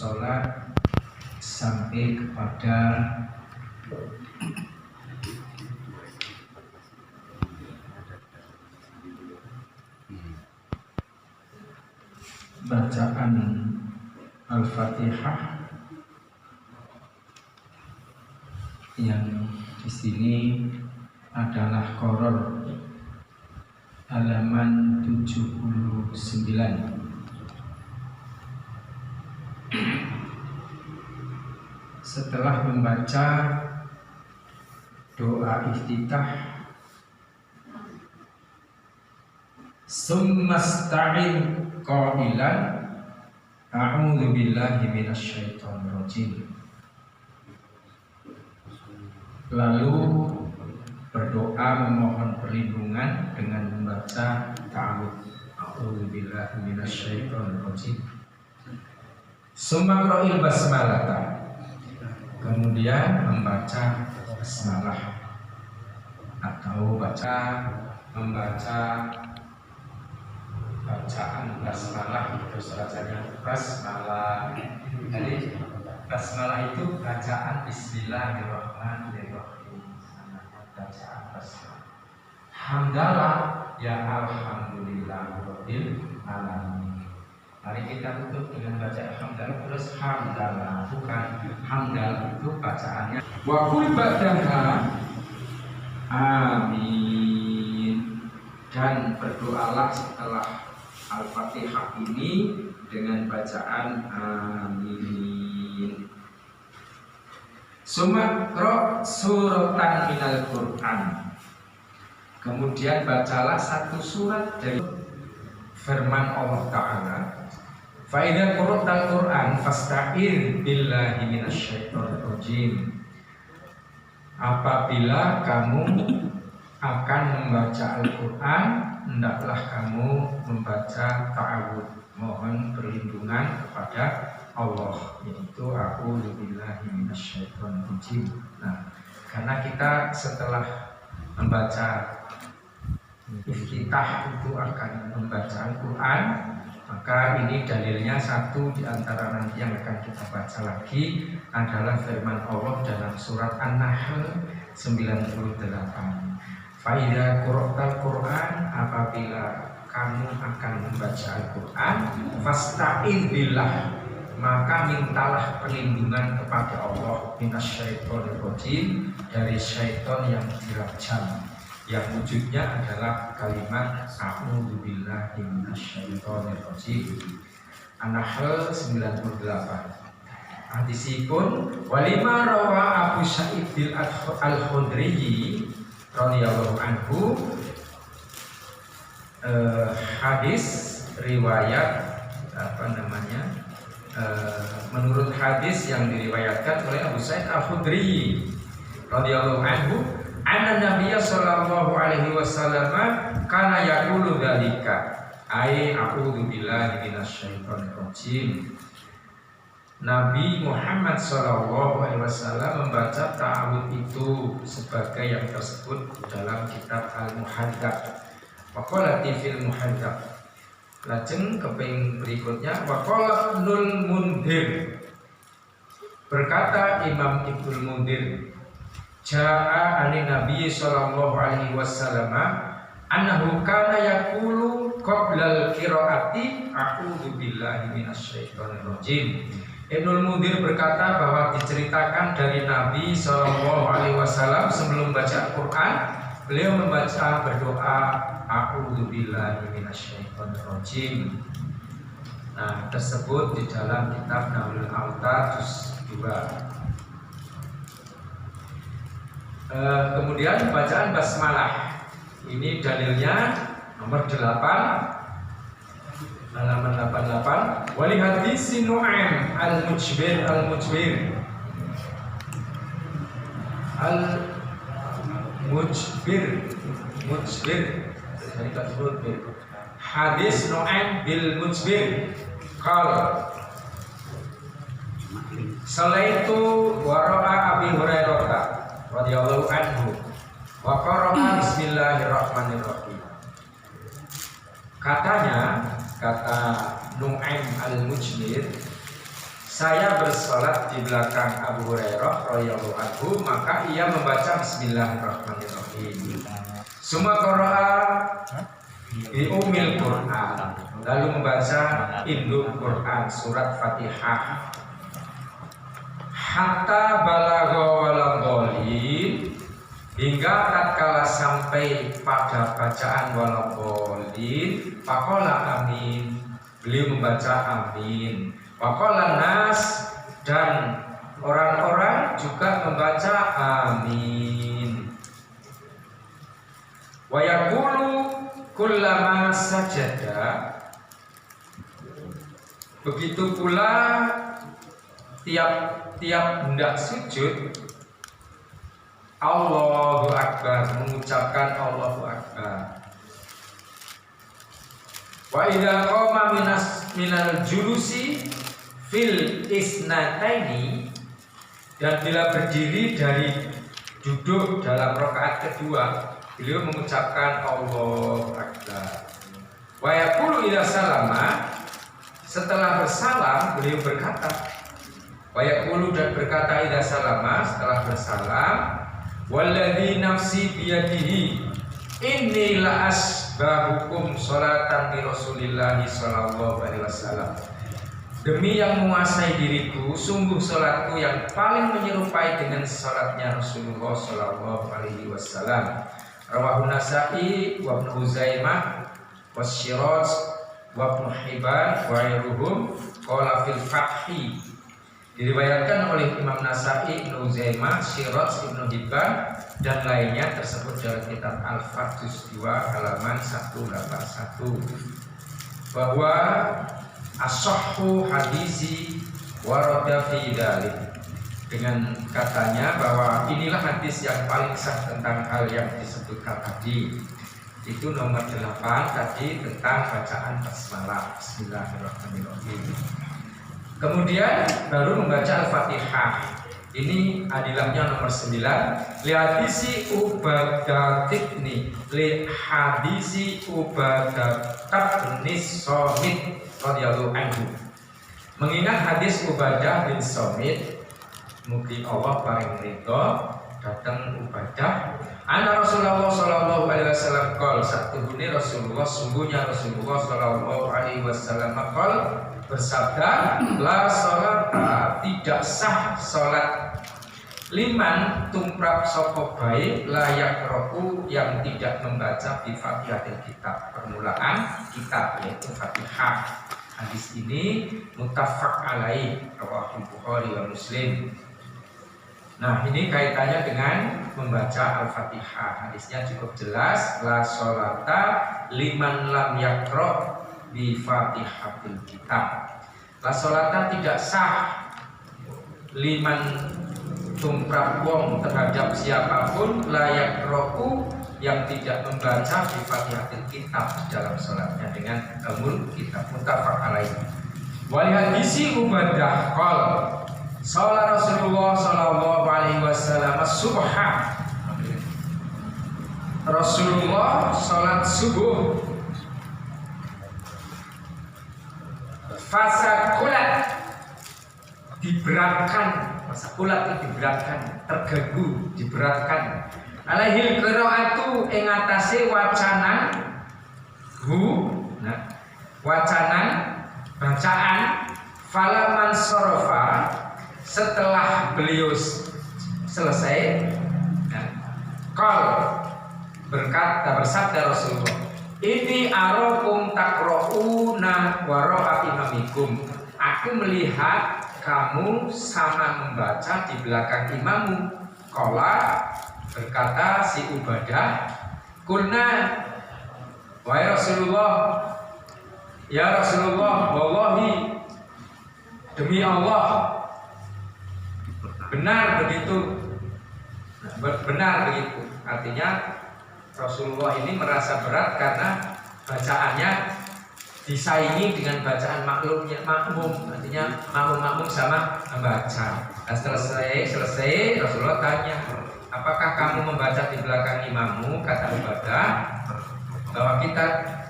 sholat sampai kepada bacaan Al-Fatihah yang di sini adalah Qoror halaman 79. Setelah membaca doa iftitah, summasta'in qailan a'udzu billahi minasyaitonir rajim. Lalu berdoa memohon perlindungan dengan membaca ta'awudz, a'udzu billahi minasyaitonir rajim. Summa qra'il basmalah, kemudian membaca basmalah atau membaca bacaan basmalah itu bacanya basmalah. Jadi basmalah itu bacaan Bismillahirrahmanirrahim. Bacaan basmalah. Hamdalah ya alhamdulillahirabbil alamin. Mari kita tutup dengan baca hamdalah terus hamdalah, bukan hamdal itu bacaannya. Wa qul ba'daha amin, dan berdoalah setelah Al-Fatihah ini dengan bacaan amin. Sumakro suratan minal Qur'an, kemudian bacalah satu surat dari firman Allah Ta'ala. Fa idza qara'tal Qur'an fasta'ir billahi minasyaitonir rajim. Apabila kamu akan membaca Al-Quran, hendaklah kamu membaca ta'awudz, mohon perlindungan kepada Allah, yaitu a'udzu billahi minasyaitonir rajim. Nah, karena kita setelah membaca iftitah itu akan membaca Al-Quran, maka ini dalilnya satu di antara nanti yang akan kita baca lagi adalah firman Allah dalam surat An-Nahl 98. Fa'idha qura'tal Qur'an, apabila kamu akan membaca Al-Quran, fasta'in billah, maka mintalah perlindungan kepada Allah minasyaitonir rajim, dari syaitan yang dirajam, yang wujudnya adalah kalimat a'udzu billahi minasyaitonir rajim. An-Nahl 98. Hadisipun walima rawa Abu Sa'id al-Khudri radhiyallahu anhu, hadis riwayat menurut hadis yang diriwayatkan oleh Abu Sa'id al-Khudri radhiyallahu anhu, anna Nabiyya sallallahu alaihi wasallam kana yaqulu dzalika, ai a'udzu billahi minasyaitonir rajim. Nabi Muhammad SAW membaca ta'awudz itu sebagai yang tersebut dalam kitab Al-Muhadzab. Waqalati fil Muhadzab. Lajeng keping berikutnya waqala Ibnul Mundhir, berkata Imam Ibnul Mundhir, ja'a anin Nabi sallallahu alaihi wasallam annahu kana yaqulu qabla al-qiraati a'udzu billahi minasyaitonir rajim. Ibnul Mundhir berkata bahwa diceritakan dari Nabi SAW sebelum baca Al-Quran, beliau berdoa a'udzu billahi minasyaitonir rajim. Nah, tersebut di dalam kitab Nailul Awtar juz 2. Kemudian bacaan basmalah ini dalilnya nomor 8 halaman 88. Wali hadis Nu'aim al-Mujbir hadis Nu'aim bil Mujbir qala salaitu wara'a Abi Hurairah radhiyallahu anhu wa qara'a bismillahirrahmanirrahim. Katanya, kata Nu'aim al-Mujbir, saya bersolat di belakang Abu Hurairah radhiyallahu anhu, maka ia membaca Bismillahirrahmanirrahim. Summa qara'a bi umil Quran, lalu membaca induk Quran surat Fatihah. Hatta balagha waladhdallin, hingga tatkala sampai pada bacaan waladhdallin, faqala amin, beliau membaca amin. Waqala nas, dan orang-orang juga membaca amin. Wa yaqulu kullama sajada, begitu pula tiap hendak sujud, Allahu Akbar, mengucapkan Allahu Akbar. Wa idza qama minal julusi fil isnataini, dan bila berdiri dari duduk dalam rakaat kedua, beliau mengucapkan Allahu Akbar. Wa yaqulu idza salama, setelah bersalam beliau berkata, wa yaqulu, dan berkata idza salama, setelah bersalam, walladzi nafsi biyadihi inni la asbahukum sholatan bi Rasulillahi sallallahu alaihi wasallam, demi yang menguasai diriku, sungguh salatku yang paling menyerupai dengan salatnya Rasulullah sallallahu alaihi wasallam. Rawahu Nasa'i wa Ibnu Huzaimah wa Syiraj wa Ibnu Hibban wa ghairuhum qala fil Fathi. Diriwayatkan oleh Imam Nasa'i, Ibnu Huzaimah, Syiraj, Ibnu Hibban dan lainnya tersebut dalam kitab Al-Fath juz 2 halaman 181, bahwa as-sahhu hadisi warada fi dzalik, dengan katanya bahwa inilah hadis yang paling sah tentang hal yang disebutkan tadi. Itu nomor 8 tadi tentang bacaan basmalah, Bismillahirrahmanirrahim. Kemudian baru membaca Al-Fatihah. Ini adilahnya nomor 9. Li hadisi Ubadatikni, li hadisi Ubadatabnis Somit radhiyallahu anhu, mengingat hadis Ubadah bin Somit, mugi Allah paring ridho, datang Ubadah, anna Rasulullah sallallahu alaihi wasallam qol, satuhune Rasulullah, sungguhnya Rasulullah sallallahu alaihi wasallam qol, bersabda, la sholata, tidak sah salat, liman tumrap sapa bae layak roku, yang tidak membaca bi Fatihatil kitab, permulaan kitab yaitu Fatihah. Hadis ini muttafaq alaih, rawahu Bukhari wa Muslim. Nah, ini kaitannya dengan membaca Al-Fatihah. Hadisnya cukup jelas, la sholata liman lam yaqra bi Fatihatil kitab. La sholata, tidak sah, liman tumrap wong, terhadap siapapun, layak roku, yang tidak membaca di Fatihatil kitab dalam sholatnya dengan umul kitab, muttafaq alaih. Wal hadisi Ubadah qol, sholat Rasulullah sallallahu alaihi wasallam subha, Rasulullah sholat subuh, fasakulat, diberatkan, fasakulat itu diberatkan, terganggu, diberatkan, alaihil qiraatu, ing atase wacanan nah, wacanan bacaan, falaman sorofa, setelah beliau selesai, qol, berkata, bersabda Rasulullah, ini arakum takrouna wara'a imamikum, aku melihat kamu sama membaca di belakang imammu. Qala, berkata si Ubadah, kulna, wahai Rasulullah, ya Rasulullah, wallahi, demi Allah, benar begitu, benar begitu. Artinya Rasulullah ini merasa berat karena bacaannya disaingi dengan bacaan makmum, artinya makmum sama membaca. Nah, selesai Rasulullah tanya, apakah kamu membaca di belakang imammu? Kata Ubadah,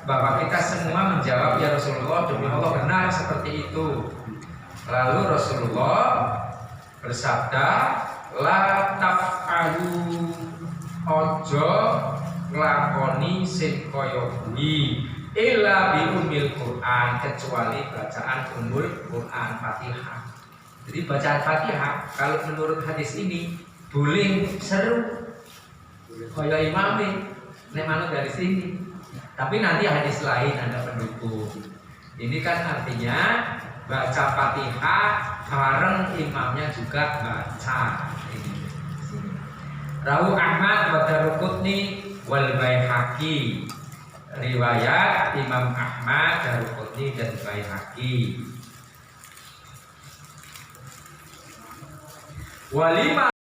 bahwa kita semua menjawab, ya Rasulullah, demi Allah benar seperti itu. Lalu Rasulullah bersabda, la taf'alu, ojo nglakoni sing kaya kuwi illa bi umil Quran, kecuali bacaan umul Quran Fatihah. Jadi bacaan Fatihah kalau menurut hadis ini boleh seru kaya imame nek manut dari sini. Tapi nanti hadis lain ada pendukung. Ini kan artinya baca Fatihah bareng imamnya juga baca. Rawu Ahmad wa Daruqutni wal Baihaqi. Riwayat Imam Ahmad, Daruqutni dan Baihaqi. Walima